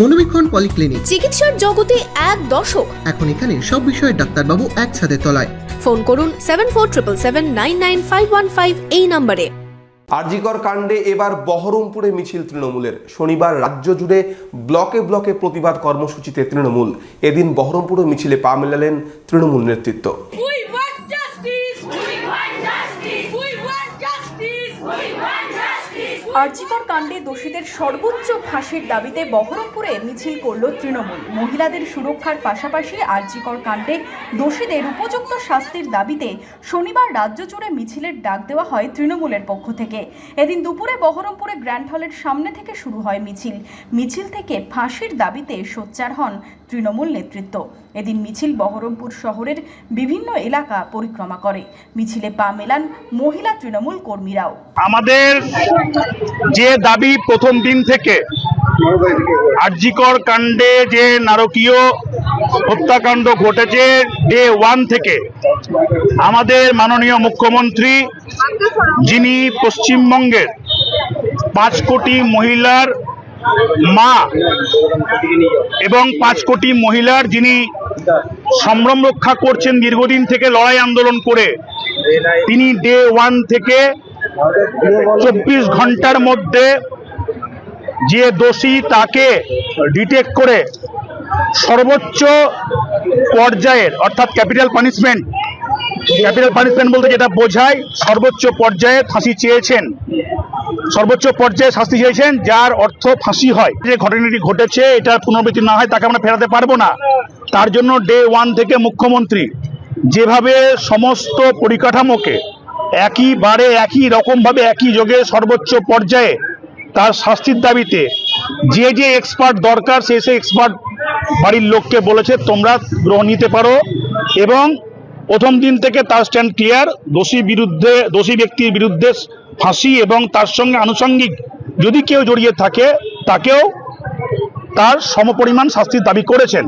মনোবীক্ষণ polyclinic, চিকিৎসার জগতে এক দশক। এখন এখানে সব বিষয়ে ডাক্তারবাবু এক ছাদের তলায়। ফোন করুন 7477799515 এই নম্বরে। আরজিকর কাণ্ডে এবার বহরমপুরে মিছিল তৃণমূলের। শনিবার রাজ্য জুড়ে ব্লকে ব্লকে প্রতিবাদ কর্মসূচিতে তৃণমূল। এদিন বহরমপুরে মিছিলে পা মেলালেন তৃণমূল নেতৃত্ব। আরজিকর কাণ্ডে দোষীদের সর্বোচ্চ ফাঁসির দাবিতে বহরমপুরে মিছিল করল তৃণমূল। মহিলাদের সুরক্ষার পাশাপাশি আরজিকর কাণ্ডে দোষীদের উপযুক্ত শাস্তির দাবিতে শনিবার রাজ্য জুড়ে মিছিলের ডাক দেওয়া হয় তৃণমূলের পক্ষ থেকে। এদিন দুপুরে বহরমপুরে গ্র্যান্ড হলের সামনে থেকে শুরু হয় মিছিল থেকে ফাঁসির দাবিতে সোচ্চার হন তৃণমূল নেতৃত্ব। এদিন মিছিল বহরমপুর শহরের বিভিন্ন এলাকা পরিক্রমা করে। মিছিলে পা মেলান মহিলা তৃণমূল কর্মীরাও। আমাদের যে দাবি প্রথম দিন থেকে, আরজিকর কাণ্ডে যে নারকীয় হত্যাকাণ্ড ঘটেছে ডে 1 থেকে, আমাদের মাননীয় মুখ্যমন্ত্রী, যিনি পশ্চিমবঙ্গের 5 কোটি মহিলার মা এবং 5 কোটি মহিলার যিনি সম্ভ্রম রক্ষা করছেন দীর্ঘদিন থেকে লড়াই আন্দোলন করে, তিনি ডে 1 থেকে 24 ঘন্টার মধ্যে যে দোষী তাকে ডিটেক্ট করে সর্বোচ্চ পর্যায়ের অর্থাৎ ক্যাপিটাল পানিশমেন্ট বলতে যেটা বোঝায় সর্বোচ্চ পর্যায়ে ফাঁসি চেয়েছেন, সর্বোচ্চ পর্যায়ে শাস্তি চেয়েছেন, যার অর্থ ফাঁসি হয়। যে ঘটনাটি ঘটেছে এটার পুনরাবৃত্তি না হয় তাকে আমরা ফেরাতে পারবো না। তার জন্য ডে 1 থেকে মুখ্যমন্ত্রী যেভাবে সমস্ত পরিকাঠামোকে একইবারে একই রকমভাবে একই যোগে সর্বোচ্চ পর্যায়ে তার শাস্তির দাবিতে যে এক্সপার্ট দরকার সেই এক্সপার্ট বাড়ির লোককে বলেছে তোমরা গ্রহণ নিতে পারো, এবং প্রথম দিন থেকে তার স্ট্যান্ড ক্লিয়ার। দোষী ব্যক্তির বিরুদ্ধে ফাঁসি এবং তার সঙ্গে আনুষঙ্গিক যদি কেউ জড়িয়ে থাকে তাকেও তার সমপরিমাণ শাস্তির দাবি করেছেন।